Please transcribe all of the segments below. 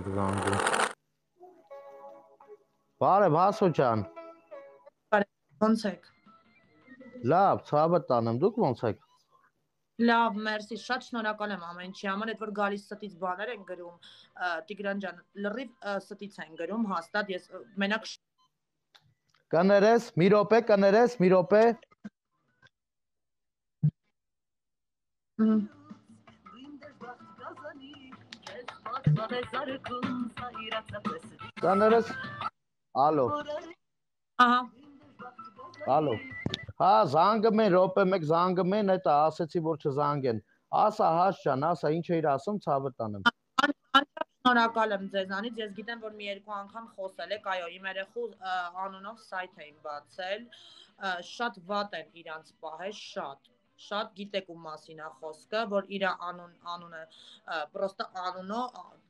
Զանգում։ Բարև Հասո ջան։ Ոնց եք։ Լավ, ցավը տանեմ, դուք ոնց եք։ Լավ, մերսի, շատ շնորհակալ եմ ամեն ինչի համար, այդ որ գալիս ստից բաներ են գրում, Տիգրան ջան, լրիվ ստից են գրում, հաստատ ես մենակ Կներես, մի րոպե, կներես, մի րոպե։ Կներես, ալո։ Ահա։ Ալո։ Հա, զանգում են, րոպե մեկ զանգում են, այդ ասեցի որ չզանգեն։ Ասա Հաս ջան, ասա ինչ էիր ասում, ցավը տանեմ։ Անչափ շնորհակալ եմ ձեզանից, ես գիտեմ, որ մի երկու անգամ խոսել եք, այո, իմ երեխու անունով սայթ էին բացել, շատ վատ են իրանց պահել, շատ գիտեք ում մասին է խոսքը, որ իր անունը պրոստը անունո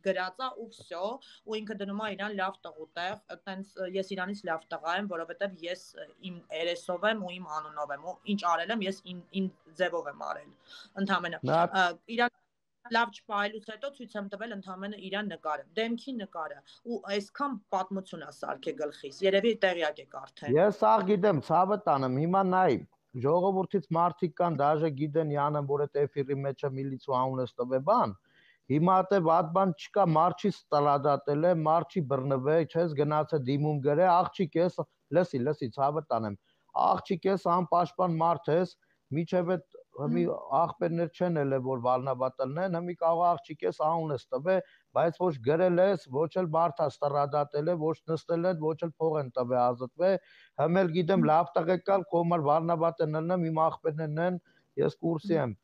գրած է ու վсё, ու ինքը դնում է իրան լավ տղուտեղ, այտենց ես իրանից լավ տղա եմ, որովհետև ես իմ երեսով եմ ու իմ անունով եմ, ու ինչ արել եմ, ես իմ ձևով եմ արել, ընդհանրապես իրան լավ չպահելուց հետո ցույց եմ տվել ընդհանրապես իրան նկարը, դեմքի նկարը, ու այսքան պատմություն է սարքե գլխիս, երևի տեղյակ եք արդեն։ Ես աղ գիտեմ, ցավը տանեմ, հիմա նայ, ժողովրդից մարդիկ կան, դաժե գիտեն յանը, որ այդ էֆիրի մեջը միլիցու անունես տվե բան, հիմա դե վատ բան չկա, մարդ չի ստրադատել է, մարդ չի բռնվել, չես գնացել դիմում գրե, աղջիկ ես, լսի, ցավը տանեմ, աղջիկ ես, անպաշտպան մարդ ես, միջև այդ հմի աղբերներ չեն էլ որ վալնավատելն են, հմի կարող աղջիկ ես անունես տվե, բայց ոչ գրել ես, ոչ էլ մարդա ստրադատել է, ոչ նստել են, ոչ էլ փող են տվե ազատվե, հմել գիտեմ լավ տղեկալ, կոմար վալնավատելն եմ, իմ աղբերներն են, ես կուրսի եմ։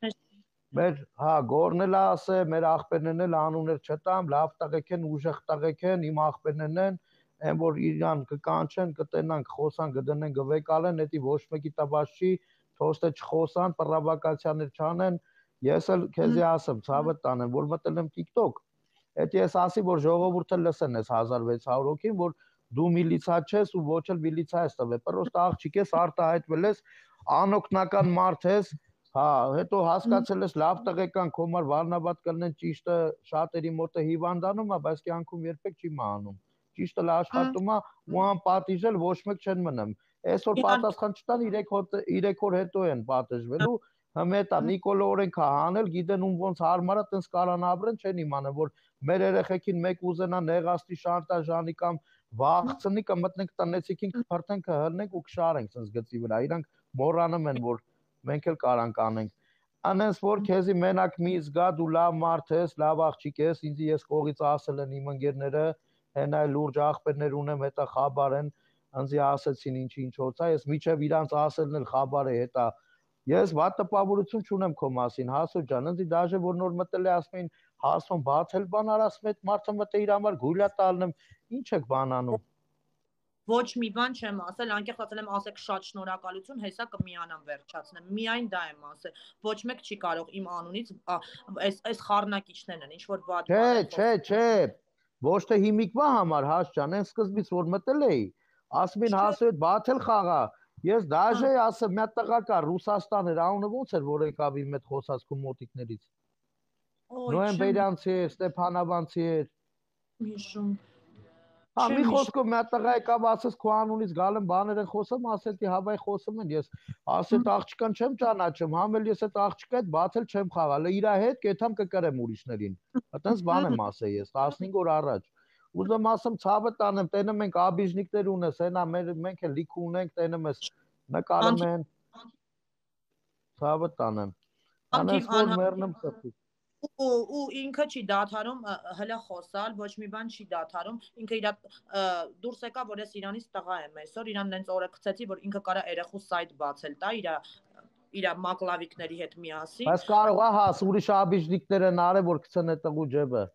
Մեր, հա, գորնել ասե, մեր աղբերներն էլ անուններ չտամ, լավ տղեկ են, ուժեղ տղեկ են, իմ աղբերներն են, այն որ իրան կկանչեն, կտենան, կխոսան, կդնեն, կվեկալեն, էդի ոչ մեկի տված չի, թոստը չխոսան, պրովոկացիաներ չանեն, ես էլ քեզի ասեմ, ցավը տանեմ, որ մտել եմ TikTok, այդ ես ասի, որ ժողովուրդը լսեն ես 1600 հոգին, որ դու միլիցա չես ու ոչ էլ միլիցա ես տվել, պրոստը աղջիկ ես, արտահայտվել ես, անօգնական մարդ ես, հա, հետո հասկացել ես լավ տղեկան քոմար վառնաբադ կլնեն ճիշտը շատերի մոտ է հիվանդանում է, բայց կյանքում երբեք չի մահանում։ Ճիշտը աշխատում է ու անպատիժել ոչ մեկ չեն մնում։ Այսօր պատասխան չտան 3 օր հետո են պատժվելու։ Համետա Նիկոլո օրենքա հանել, գիտեն ում ոնց հարմար է, տենց կարան ապրեն, չեն իմանա, որ մեր երեխեքին մեկ ուզենա նեղաստի շանտաժանի կամ վախցնի կամ մտնենք տնեցիքին կփրթենք, կհլնենք ու կշարենք sense գծի վրա։ Իրանք մոռանում են, որ մենք էլ կարանք անենք։ Անենց որ քեզի մենակ մի զգա, դու լավ մարդ ես, լավ աղջիկ ես, ինձ ես կողից ասել են իմ ընկերները, հենա լուրջ աղբերներ ունեմ, հետա խաբար են, ինձ ասեցին ինչ-ինչոց է, ես միջև իրանց ասելն էլ խաբար է, հետա ես վատ տպավորություն չունեմ քո մասին, Հասո ջան, ինձ դաժե որ նոր մտել է ասում են Հասոն բացել բան արասում այդ մարդը մտե իր համար գույլա տալնեմ, ինչ եք բան անում։ Ոչ մի բան չեմ ասել, անկեղծ ասել եմ ասեք շատ շնորհակալություն, հեսա կմիանամ վերջացնեմ։ Միայն դա եմ ասել։ Ոչ մեկ չի կարող իմ անունից այս խառնակիչներն են, ինչ որ վատ բան են խոսում։ Չէ, ոչ թե հիմիկվա համար Հաս ջան, այն սկզբից որ մտել էի, ասում են Հասո այդ բաթել խաղա։ Ես դաժե ասեմ, մի հատ տղա կա Ռուսաստան էր, անունը ո՞նց էր որ եկավ իմ այդ խոսածքու մոտիկներից։ Նոյեմբերյանցի էր, Ստեփանավանցի էր։ Հիշում։ Հա, մի խոսքով մի հատ տղա եկավ, ասես քո անունից գալ եմ բաներ են խոսում, ասել թե հավայ խոսում են, ես ասել աղջկան չեմ ճանաչում, համել ես այդ աղջկա հետ բաթել չեմ խաղալ, իր հետ կեթամ կկրեմ ուրիշներին։ Այտենց բան եմ ասել ես 15 օր առաջ։ Ուզում ասեմ ցավը տանեմ, տենը մենք աբիժնիկներ ունես, հենա մենք էլ լիք ունենք, տենը մեզ նկարում են։ Ցավը տանեմ։ Անես որ մեռնեմ սրտից։ ու ինքը չի դադարում հլա խոսալ, ոչ մի բան չի դադարում, ինքը իր դուրս եկա, որ ես իրանից տղա եմ այսօր, իրան նենց օրը գցեցի, որ ինքը կարա երեխու սայթ բացել տա իր մակլավիկների հետ միասին։ Բայց կարող է հաս ուրիշ աբիժնիկներ են արել, որ գցեն այդ տղու ջեբը։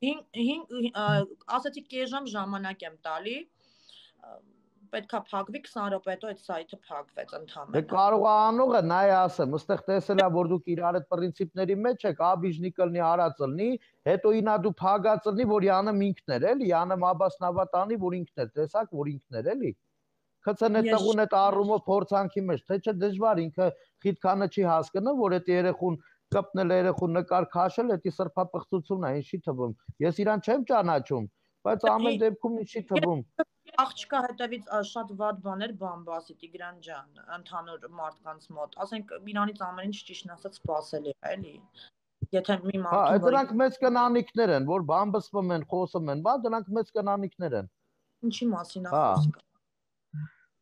Ասացի կես ժամանակ եմ տալի, պետքա փակվի 20 րոպե հետո այդ սայթը փակվեց ընդհանրապես։ Դե կարող է անողը նայ ասեմ, ըստեղ տեսելա որ դուք իրար այդ պրինցիպների մեջ եք, աբիժնիկը լինի, արածլնի, հետո ինա դու փագածլնի, որ յանեմ ինքն էր, էլի, յանեմ աբասնավատանի, որ ինքն էր, տեսակ, որ ինքն էր, էլի։ Խցեն այդ տղուն այդ առումով փորձանքի մեջ, թե չէ դժվար ինքը խիթքանը չի հասկանում, որ այդ երեխուն կպնել երեխու նկար քաշել, դա սրբապղծություն է, ինչի թվում։ Ես իրան չեմ ճանաչում, բայց ամեն դեպքում ինչի թվում։ Աղջկա հետևից շատ վատ բաներ բամբասի Տիգրան ջան, ընդհանուր մարդկանց մոտ։ Ասենք իրանից ամեն ինչ ճիշտն ասած սпасելի է, էլի։ Եթե մի մարդու դրանք մեծ կնանիքներ են, որ բամբսվում են, խոսում են, բա դրանք մեծ կնանիքներ են։ Ինչի մասին է խոսքը։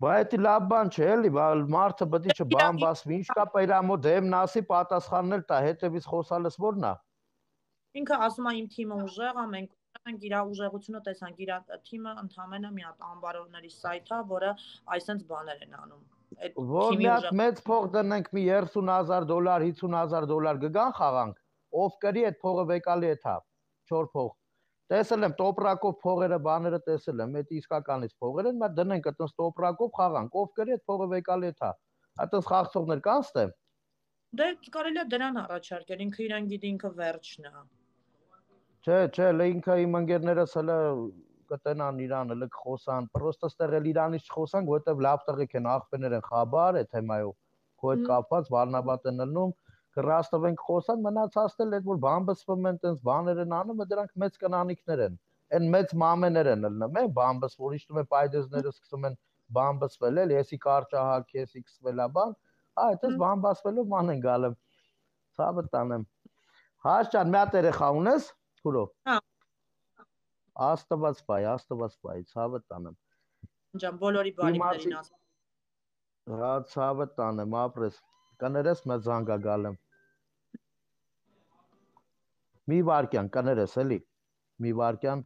Բայց լավ բան չէ, էլի, մարդը պետք է բամբասվի, ինչ կա իր մոտ դեմն ասի, պատասխանն էլ տա, հետևից խոսալս որն է։ Ինքը ասում է իմ թիմը ուժեղ է, մենք ենք իր ուժեղությունը տեսանք, իր թիմը ընդհանրապես մի հատ ամբարոների սայթ է, որը այսպես բաներ են անում։ Որ մի հատ մեծ փող դնենք, մի $30,000, $50,000 կգան խաղանք, ով կրի այդ փողը վեկալի է թա, 4 փող։ Տեսել եմ տոպրակով փողերը, բաները տեսել եմ, այդ իսկականից փողեր են, բայց դնենք այդպես տոպրակով խաղանք, ով կրի այդ փողը վեկալի է թա։ Այդպես խաղացողներ կան ստե։ Դե կարելի է դրան առաջարկել, ինքը իրան գիտի, ինքը վերջն է։ Չէ, ինքը իմ ընկերներս հələ կտենան իրան, հələ կխոսան, պրոստը ստեղ էլ իրանից չխոսանք, որովհետև լավ տղեկ են, աղբերներ են, խաբար է թեմայով, քո հետ կապված Վարնաբադ են լնում, կռաստվենք խոսան, մնացածն էլ այդ որ բամբսվում են, տենց բաներ են անում, դրանք մեծ կնանիքներ են։ Այն մեծ մամեներ են լնում, է բամբս, որ իջնում է պայդեզները սկսում են բամբսվել, էլ եսի կարճահակ, եսի կսվելա բան, այդպես բամբասվելով ման են գալը։ Ցավը տանեմ։ Հաշճան, մի հատ երեխա ունես, քուրո։ Հա։ Աստված բայ, ցավը տանեմ։ Ջան, բոլորի բալիկներին ասում։ Հա, ցավը տանեմ, ապրես։ Կներես մեծ զանգա գալեմ։ Մի վարքյան կներես էլի։ Մի վարքյան։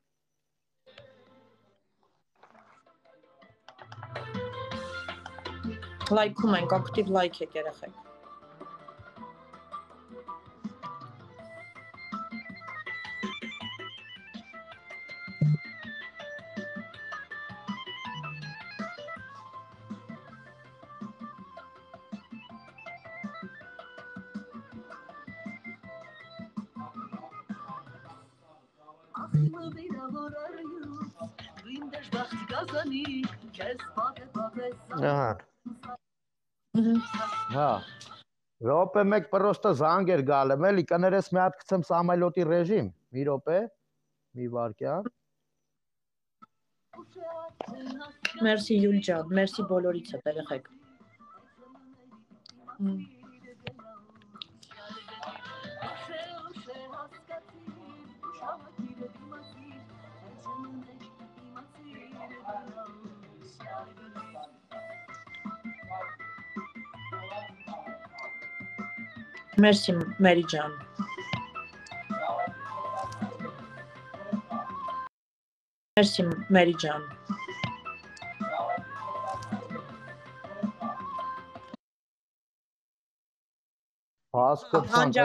Լայքում ենք, ակտիվ լայք եք երեխեք։ Հա։ Րոպե մեկ պրոստը զանգ էր գալեմ, էլի կներես մի հատ գցեմ Սամայլոտի ռեժիմ։ Մի րոպե։ Մի վարքյան։ Մերսի Յուլ ջան, մերսի բոլորից է երեխեք։ Մերսի Մերի ջան։ Մերսի Մերի ջան։ Հասկացան,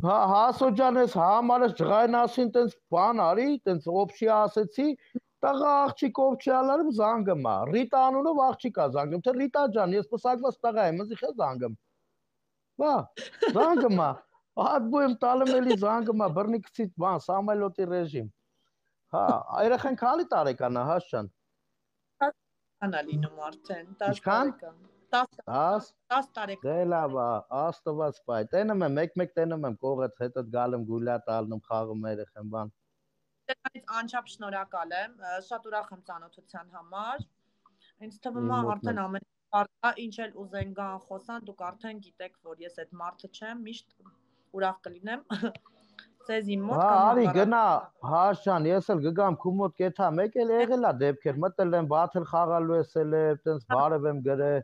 հա, հասո ջան, ես համարս ջղային ասին տենց բան արի, տենց օփշի ասեցի, տղա աղջիկ օփշի ալարım զանգım է։ Ռիտա անունով աղջիկ է զանգում, թե Ռիտա ջան, ես պսակված տղա եմ, ինձ իխե զանգım։ Բա, զանգım է։ Ադբույմ տալım էլի զանգım է, բռնիկցի բան, Սամայլոտի ռեժիմ։ Հա, երեխան քանի տարեկան է, հաս ջան։ 10 լինում արդեն, 10 Ինչքան։ տարեկան։ 10 տարեկան։ Դե լավ է, Աստված բայ։ Տենում եմ, մեկ-մեկ տենում եմ կողից, հետո գալım գուլա տալնում, խաղում երեխան բան։ Դրանից անչափ շնորհակալ եմ, շատ ուրախ եմ ծանոթության համար։ Ինձ թվում է արդեն ամեն բառը ինչ էլ ուզեն գան խոսան, դուք արդեն գիտեք, որ ես այդ մարդը չեմ, միշտ ուրախ կլինեմ։ Ձեզ իմ մոտ կամ արի գնա, հաշ ջան, ես էլ գգամ քու մոտ կեթա, մեկ էլ եղել է դեպքեր, մտել եմ բաթել խաղալու էսել է, տենց բարև եմ գրել։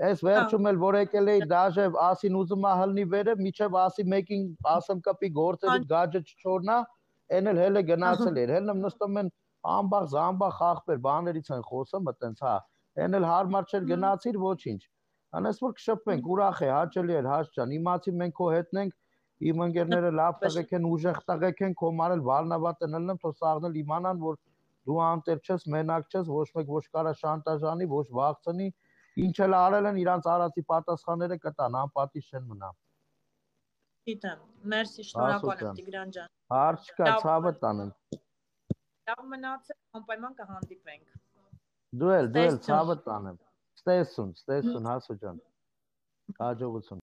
Այս վերջում էլ որ եկել էի դաժե ասին ուզում է հլնի վերև, միջև ասի մեկին ասեմ կպի գործերից գաջը չչորնա, այն էլ հելը գնացել էր, հելն եմ նստում են ամբախ զամբախ ախպեր, բաներից են խոսում, այտենց հա, այն էլ հարմար չէր գնացիր ոչինչ։ Անես որ կշփվենք, ուրախ է, հաճելի էր, հաշ ջան, իմացի մենք քո հետն ենք, իմ ընկերները լավ տղեկ են, ուժեղ տղեկ են, քո մարել Վարնավատ են ելնում, թող սաղնել իմանան, որ դու անտեր չես, մենակ չես, ոչ մեկ ոչ կարա շանտաժանի, ոչ վախցնի, ինչ էլ արել են իրանց արածի պատասխանները կտան, անպատիժ չեն մնա։ Գիտեմ, մերսի, շնորհակալ եմ Տիգրան ջան։ Հարց կա, ցավը տանեմ։ Լավ մնացեք, անպայման կհանդիպենք։ Դու էլ ցավը տանեմ։ Ստեսուն, հասո ջան։ Հաջողություն։